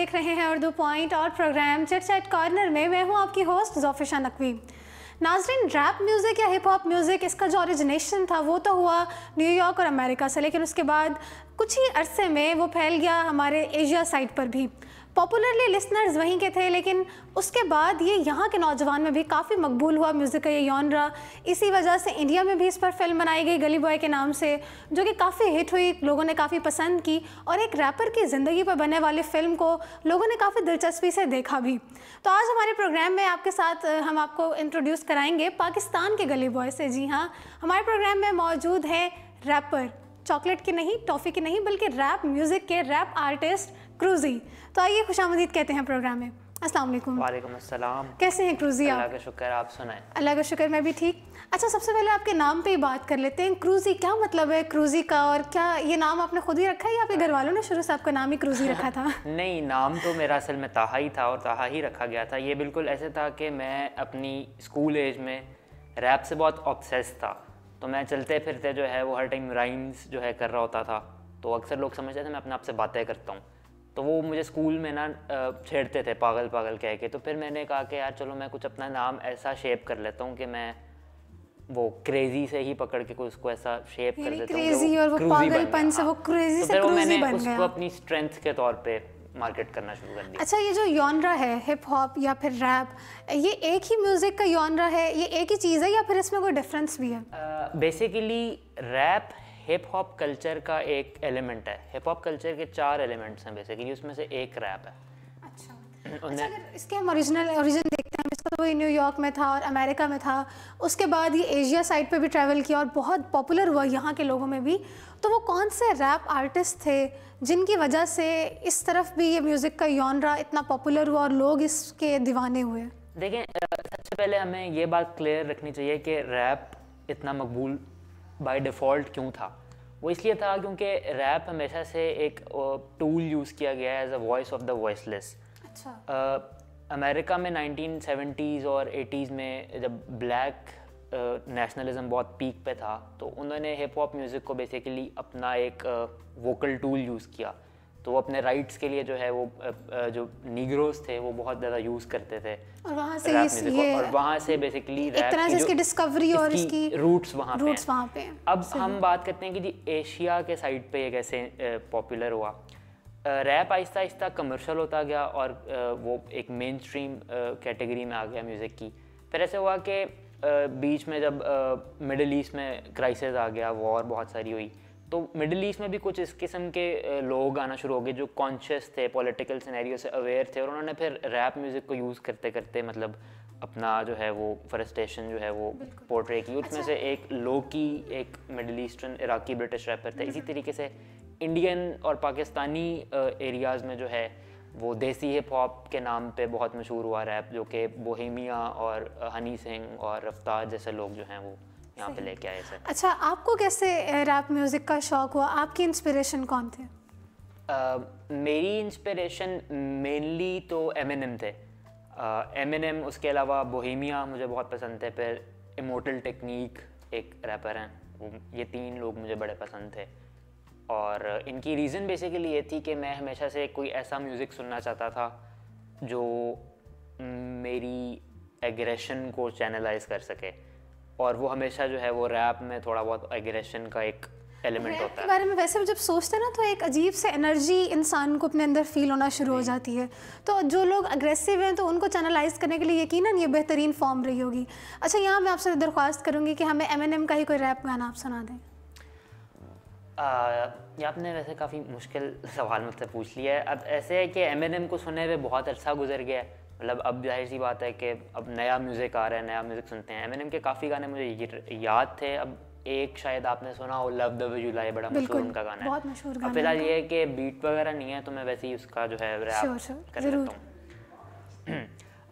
देख रहे हैं उर्दू पॉइंट और प्रोग्राम चिट चैट कॉर्नर में मैं हूं आपकी होस्ट ज़ोफिशा नकवी। नाज़रीन, रैप म्यूज़िक या हिप हॉप म्यूज़िक इसका जो ओरिजिनेशन था वो तो हुआ न्यूयॉर्क और अमेरिका से, लेकिन उसके बाद कुछ ही अरसे में वो फैल गया हमारे एशिया साइड पर भी। पॉपुलरली लिसनर्स वहीं के थे, लेकिन उसके बाद ये यहाँ के नौजवान में भी काफ़ी मकबूल हुआ म्यूज़िक का ये जॉनरा। इसी वजह से इंडिया में भी इस पर फिल्म बनाई गई गली बॉय के नाम से, जो कि काफ़ी हिट हुई, लोगों ने काफ़ी पसंद की और एक रैपर की ज़िंदगी पर बनने वाली फ़िल्म को लोगों ने काफ़ी दिलचस्पी से देखा भी। तो आज हमारे प्रोग्राम में आपके साथ हम आपको इंट्रोड्यूस कराएंगे पाकिस्तान के गली बॉय से। जी हाँ, हमारे प्रोग्राम में मौजूद है रैपर, चॉकलेट की नहीं, टॉफ़ी की नहीं, बल्कि रैप म्यूज़िक के रैप आर्टिस्ट क्रूज़ी। तो आइए खुशामदीद कहते हैं प्रोग्राम में। अस्सलाम वालेकुम। वालेकुम अस्सलाम। कैसे हैं क्रूज़ी आप? अल्लाह का शुक्र, आप सुनाएं। अल्लाह का शुक्र, मैं भी ठीक। अच्छा, सबसे पहले आपके नाम पे ही बात कर लेते हैं। क्रूज़ी, क्या मतलब है क्रूज़ी का, और क्या ये नाम आपने खुद ही रखा है या आपके घर वालों ने शुरू से आपका नाम ही क्रूज़ी रखा था? नहीं, नाम तो मेरा असल में ताहा ही था और ताहा ही रखा गया था। ये बिल्कुल ऐसे था कि मैं अपनी स्कूल एज में रैप से बहुत ऑब्सेस था, तो मैं चलते फिरते जो है वो हर टाइम राइम्स जो है कर रहा होता था, तो अक्सर लोग समझते थे मैं अपने आप से बातें करता हूँ। तो वो मुझे स्कूल में ना छेड़ते थे पागल पागल कह के। तो फिर मैंने कहा कि यार चलो मैं कुछ अपना नाम ऐसा शेप कर लेता हूँ कि मैं वो क्रेजी से ही पकड़ के कुछ उसको ऐसा शेप कर देता हूँ, क्रेजी और वो पागलपन से वो क्रेजी से क्रूज़ी बन गया। उसको अपनी स्ट्रेंथ के तौर पे मार्केट करना शुरू कर दिया। अच्छा, ये जो जॉनरा है हिप हॉप या फिर रैप, ये एक ही म्यूजिक का जॉनरा है, ये एक ही चीज़ है या फिर इसमें कोई डिफरेंस भी है? Basically rap hip hop culture का एक एलिमेंट है। हिप हॉप कल्चर के 4 एलिमेंट्स हैं बेसिकली, उसमें से एक रैप है। अच्छा, अगर इसके हम ओरिजिन देखते हैं, इसका तो वही न्यूयॉर्क में था और अमेरिका में था, उसके बाद ये एशिया साइड पे भी ट्रैवल किया और बहुत पॉपुलर हुआ यहाँ के लोगों में भी। तो वो कौन से रैप आर्टिस्ट थे जिनकी वजह से इस तरफ भी ये म्यूज़िक का जॉनरा इतना पॉपुलर हुआ और लोग इसके दीवाने हुए? देखें, सबसे पहले हमें ये बात क्लियर रखनी चाहिए कि रैप इतना मकबूल बाय डिफ़ॉल्ट क्यों था। वो इसलिए था क्योंकि रैप हमेशा से एक टूल यूज़ किया गया है as a voice of the voiceless. अच्छा। अमेरिका में 1970s और 80s में जब ब्लैक नेशनलिज्म बहुत पीक पे था, तो उन्होंने हिप हॉप म्यूज़िक को बेसिकली अपना एक वोकल टूल यूज़ किया। तो वो अपने राइट्स के लिए जो है वो जो नीग्रोस थे वो बहुत ज़्यादा यूज़ करते थे और वहाँ से और वहाँ से बेसिकली एक तरह से इसकी डिस्कवरी और इसकी रूट्स वहाँ पे। अब हम बात करते हैं कि जी एशिया के साइड पे ये कैसे पॉपुलर हुआ। रैप आहिस्ता आहिस्ता कमर्शियल होता गया और वो एक मेन स्ट्रीम कैटेगरी में आ गया म्यूज़िक की। फिर ऐसे हुआ कि बीच में जब मिडल ईस्ट में क्राइसिस आ गया, वॉर बहुत सारी हुई, तो मिडल ईस्ट में भी कुछ इस किस्म के लोग आना शुरू हो गए जो कॉन्शियस थे, पॉलिटिकल सिनेरियो से अवेयर थे, और उन्होंने फिर रैप म्यूज़िक को यूज़ करते करते मतलब अपना जो है वो फ्रस्ट्रेशन जो है वो पोर्ट्रे की। उसमें से एक लोकी एक middle eastern Iraqi British rapper थे। इसी तरीके से इंडियन और पाकिस्तानी एरियाज़ में जो है वो देसी हिप हॉप के नाम पे बहुत मशहूर हुआ रैप, जो कि बोहेमिया और हनी सिंह और रफ्तार जैसे लोग जो हैं वो यहाँ पे लेके आए थे। अच्छा, आपको कैसे रैप म्यूज़िक का शौक़ हुआ? आपकी इंस्पिरेशन कौन थे? मेरी इंस्पिरेशन मेनली तो एमिनेम थे। एमिनेम, उसके अलावा बोहेमिया मुझे बहुत पसंद थे, फिर इमोर्टल टेक्निक एक रैपर हैं, ये 3 लोग मुझे बड़े पसंद थे। और इनकी रीज़न बेसिकली ये थी कि मैं हमेशा से कोई ऐसा म्यूज़िक सुनना चाहता था जो मेरी एग्रेशन को चैनलाइज कर सके, और वो हमेशा जो है वो रैप में थोड़ा बहुत एग्रेशन का एक एलिमेंट होता है। बारे में वैसे जब सोचते हैं ना, तो एक अजीब से एनर्जी इंसान को अपने अंदर फील होना शुरू हो जाती है। तो जो लोग अग्रेसिव हैं तो उनको चैनलाइज करने के लिए यकीनन ये बेहतरीन फॉर्म रही होगी। अच्छा, यहाँ मैं आपसे दरख्वास्त करूँगी कि हमें एमिनेम का ही कोई रैप गाना आप सुना दें। ये आपने वैसे काफ़ी मुश्किल सवाल मुझसे पूछ लिया है। अब ऐसे है कि एमिनेम को सुने हुए बहुत अरसा गुजर गया है, मतलब अब जाहिर सी बात है कि अब नया म्यूज़िक आ रहा है, नया म्यूज़िक सुनते हैं। एमिनेम के काफ़ी गाने मुझे याद थे। अब एक शायद आपने सुना हो, love the way you lie, बड़ा मशहूर उनका गाना है, बहुत मशहूर गाना। फिलहाल ये है कि बीट वगैरह नहीं है, तो मैं वैसे ही उसका जो है रैप कर लेता हूँ।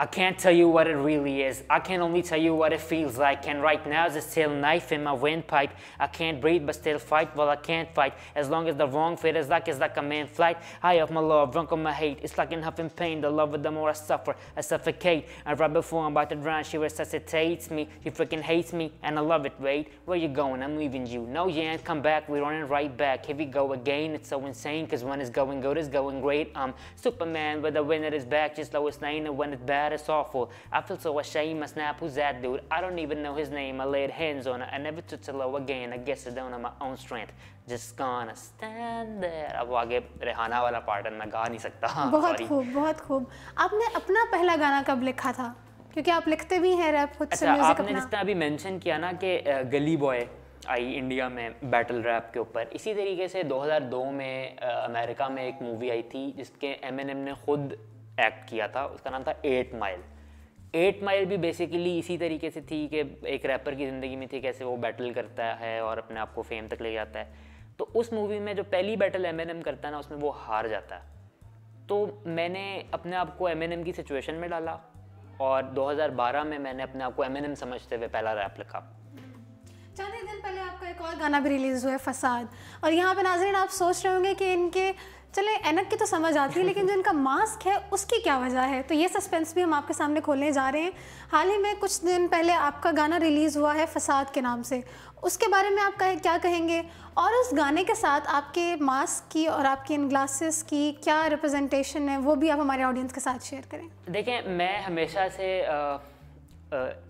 I can't tell you what it really is. I can only tell you what it feels like. And right now there's still a knife in my windpipe. I can't breathe but still fight. Well, I can't fight as long as the wrong fit is like a man flight. High off my love, drunk on my hate. It's like in huffing pain. The love of the more I suffer, I suffocate. And right before I'm about to drown, she resuscitates me. She freaking hates me, and I love it. Wait, where you going? I'm leaving you. No, you ain't come back. We're running right back. Here we go again. It's so insane, cause when it's going good, it's going great. I'm Superman, but the winner is back. Just Lois Lane, and when it's bad, it's awful. I feel so ashamed. I snap, who's that dude? I don't even know his name. I laid hands on it. I never took to low again. I guess I don't have my own strength. Just gonna stand there. अब वो आगे रेहाना वाला part मैं गा नहीं सकता. बहुत खूब, बहुत खूब. आपने अपना पहला गाना कब लिखा था? क्योंकि आप लिखते भी हैं रैप खुद से म्यूजिक अपना. आपने जिस तरह अभी मेंशन किया ना कि गली बॉय आई इंडिया में बैटल रैप के ऊपर, इसी तरीके से 2002 में अमेरिका में एक मूवी आई थी जिसके एमिनेम ने खुद एक्ट किया था. उसका नाम था 8 माइल. 8 माइल भी बेसिकली इसी तरीके से थी कि एक रैपर की ज़िंदगी में थी, कैसे वो बैटल करता है और अपने आप को फेम तक ले जाता है. तो उस मूवी में जो पहली बैटल एमिनेम करता है ना, उसमें वो हार जाता है. तो मैंने अपने आप को एमिनेम की सिचुएशन में डाला और 2012 में मैंने अपने आप को एमिनेम समझते हुए पहला रैप लिखा. 4 दिन पहले आपका एक और गाना भी रिलीज़ हुआ है, फसाद. और यहाँ पे नाज़रीन आप सोच रहे होंगे कि इनके चले एनक की तो समझ आती है, लेकिन जो इनका मास्क है उसकी क्या वजह है. तो ये सस्पेंस भी हम आपके सामने खोलने जा रहे हैं. हाल ही में कुछ दिन पहले आपका गाना रिलीज़ हुआ है फसाद के नाम से. उसके बारे में आप क्या कहेंगे, और उस गाने के साथ आपके मास्क की और आपके इन ग्लासेस की क्या रिप्रेजेंटेशन है, वो भी आप हमारे ऑडियंस के साथ शेयर करें. देखें, मैं हमेशा से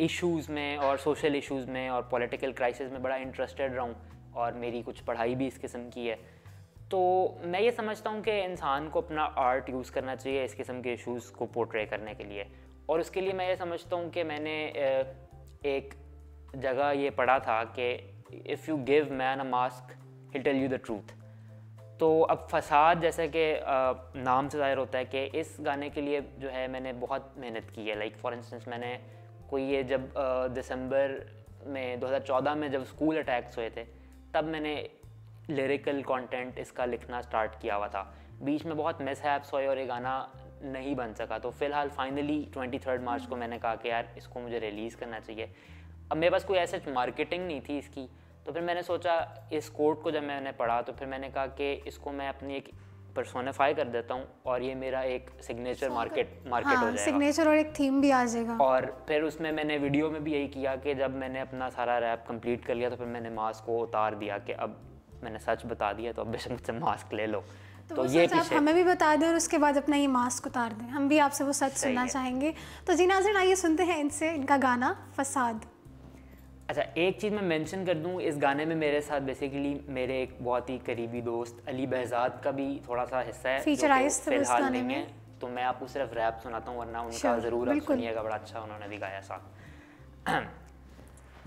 इश्यूज़ में और सोशल इश्यूज़ में और पॉलिटिकल क्राइसिस में बड़ा इंटरेस्टेड रहा हूँ, और मेरी कुछ पढ़ाई भी इस किस्म की है. तो मैं ये समझता हूँ कि इंसान को अपना आर्ट यूज़ करना चाहिए इस किस्म के इश्यूज़ को पोर्ट्रे करने के लिए. और उसके लिए मैं ये समझता हूँ कि मैंने एक जगह ये पढ़ा था कि if you give man a mask he tell you the truth. तो अब फसाद जैसे कि नाम से ज़ाहिर होता है कि इस गाने के लिए जो है मैंने बहुत मेहनत की है. लाइक फॉर इंस्टेंस मैंने कोई ये जब दिसंबर में 2014 में जब स्कूल अटैक्स हुए थे, तब मैंने लिरिकल कंटेंट इसका लिखना स्टार्ट किया हुआ था. बीच में बहुत मिसहैप्स हुए और ये गाना नहीं बन सका. तो फ़िलहाल फाइनली 23 मार्च को मैंने कहा कि यार इसको मुझे रिलीज़ करना चाहिए. अब मेरे पास कोई ऐसा मार्केटिंग नहीं थी इसकी, तो फिर मैंने सोचा इस कोट को जब मैंने पढ़ा तो फिर मैंने कहा कि इसको मैं अपनी एक पर्सोनिफाई कर देता हूँ और ये मेरा एक सिग्नेचर मार्केट हो जाएगा. सिग्नेचर और एक थीम भी आ जाएगा. और फिर उसमें मैंने वीडियो में भी यही किया कि जब मैंने अपना सारा रैप कंप्लीट कर लिया तो फिर मैंने मास्क को उतार दिया कि अब मैंने सच बता दिया, तो अब बेशक मुझसे मास्क ले लो. तो ये आप हमें भी बता दें और उसके बाद अपना ये मास्क उतार दें. हम भी आपसे वो सच सुनना चाहेंगे. तो जी नाज़रीन, आइए सुनते हैं इनसे इनका गाना फसाद. अच्छा, एक चीज़ मैं मेंशन कर दूं, इस गाने में मेरे साथ बेसिकली मेरे एक बहुत ही करीबी दोस्त अली बहजाद का भी थोड़ा सा हिस्सा है, फीचराइज तो इस गाने में. तो मैं आपको सिर्फ रैप सुनाता हूँ, वरना उनका ज़रूर आप सुनिएगा, बड़ा अच्छा उन्होंने भी गाया साथ.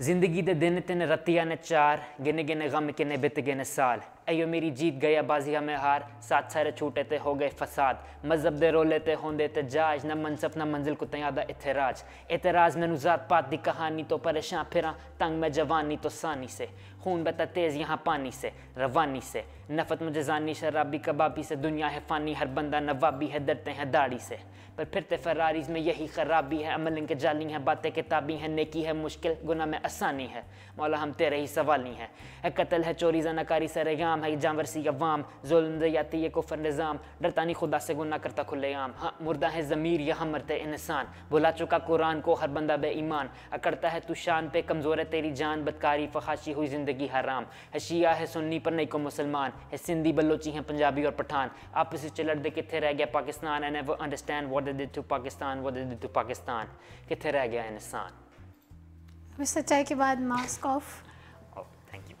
जिंदगी दे दिन तिन रतिया ने 4, गिने गिने गम किने बित गिने साल. अयो मेरी जीत गया बाजिया में हार, साथ सारे छूटे ते हो गए फसाद. मजहब दे रोले ते होंदे ते जाज, न मनसफ न मंजिल को तयादा इतराज. एतराज मैनू जात पात दी कहानी तो परेशान फिरा, तंग में जवानी तो सानी से. खून बता तेज यहाँ पानी से, रवानी से. नफरत मुझे जानी शराबी कबाबी से. दुनिया है फानी, हर बंदा नवाबी है, डरते हैं दाढ़ी से. पर फिरते फरारीज में यही खराबी है. अमल इनके जाली है, बातें किताबी हैं. नेकी है मुश्किल, गुनाह में आसानी है. मौला हम तेरे ही सवाली हैं. कत्ल है चोरी ज़नाकारी सरेआम है, जानवर सी अवाम. जुल्म ज़यादती ये कुफर निज़ाम, डरता नहीं खुदा से गुनाह करता खुलेआम. हाँ, मुर्दा है ज़मीर यहाँ मरते इंसान. भुला चुका कुरान को हर बंदा बेईमान. अकड़ता है तू शान पे, कमज़ोर है तेरी जान. बदकारी फखाशी हुई ज़िंदगी हराम. है शिया है सुन्नी पर नहीं को मुसलमान. है सिंधी बलोची हैं पंजाबी और पठान. आपस में लड़ दे कित्थे रह गया Pakistan. I never understand what they did to Pakistan, what they did to Pakistan. कित्थे रह गया इंसान. अभी सच्चाई के बाद मास्क ऑफ. Thank you.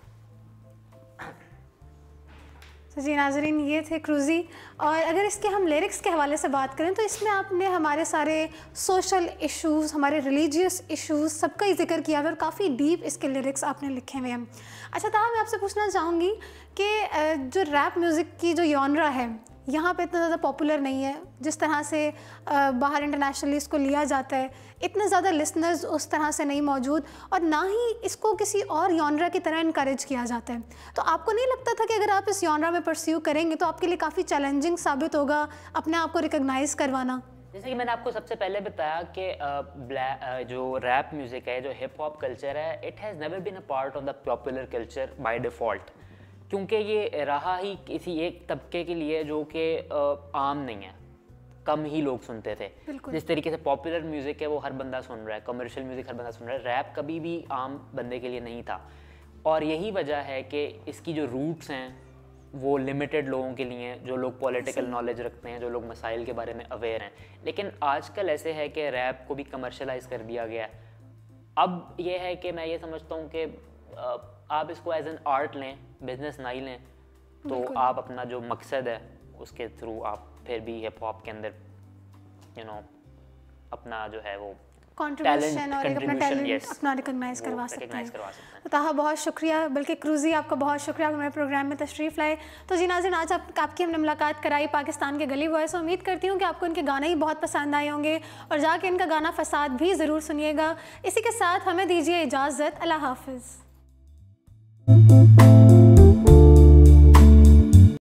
तो जी नाज़रीन, ये थे क्रूज़ी. और अगर इसके हम लिरिक्स के हवाले से बात करें तो इसमें आपने हमारे सारे सोशल इश्यूज़, हमारे रिलीजियस इश्यूज़, सबका ही जिक्र किया हुआ और काफ़ी डीप इसके लिरिक्स आपने लिखे हुए हैं. अच्छा, तो मैं आपसे पूछना चाहूँगी कि जो रैप म्यूज़िक की जो जॉनरा है यहाँ पे इतना ज़्यादा पॉपुलर नहीं है जिस तरह से बाहर इंटरनेशनली इसको लिया जाता है. इतने ज़्यादा लिसनर्स उस तरह से नहीं मौजूद, और ना ही इसको किसी और जॉनरा की तरह इनकरेज किया जाता है. तो आपको नहीं लगता था कि अगर आप इस जॉनरा में परस्यू करेंगे तो आपके लिए काफ़ी चैलेंजिंग साबित होगा अपने आप को रिकॉग्नाइज़ करवाना? जैसे कि मैंने आपको सबसे पहले बताया कि जो रैप म्यूज़िक है, जो हिप हॉप कल्चर है, it has never been a part of the popular culture by default, क्योंकि ये रहा ही किसी एक तबके के लिए जो कि आम नहीं है, कम ही लोग सुनते थे। जिस तरीके से पॉपुलर म्यूज़िक है वो हर बंदा सुन रहा है, कमर्शियल म्यूज़िक हर बंदा सुन रहा है, रैप कभी भी आम बंदे के लिए नहीं था। और यही वजह है कि इसकी जो रूट्स हैं वो लिमिटेड लोगों के लिए हैं, जो लोग पॉलिटिकल नॉलेज रखते हैं, जो लोग मसाइल के बारे में अवेयर हैं। लेकिन आजकल ऐसे है कि रैप को भी कमर्शलाइज कर दिया गया है। अब ये है कि मैं ये समझता हूँ कि आप इसको एज एन आर्ट लें, बिजनेस नहीं लें, तो आप अपना जो मकसद है उसके थ्रू आप फिर भी हिप हॉप के अंदर अपना जो है वो कंट्रीब्यूशन और एक अपना टैलेंट अपना रिकॉग्नाइज करवा सकते हैं। तो ताहा बहुत शुक्रिया, बल्कि क्रूजी आपका बहुत शुक्रिया हमारे प्रोग्राम में तशरीफ़ लाए। तो जी नाज़रीन, आज आपकी हमने मुलाकात कराई पाकिस्तान के गली बॉय से। उम्मीद करती हूँ कि आपको इनके गाने ही बहुत पसंद आए होंगे और जाके इनका गाना फसाद भी ज़रूर सुनिएगा। इसी के साथ हमें दीजिए इजाज़त। अल्लाह हाफ़िज़।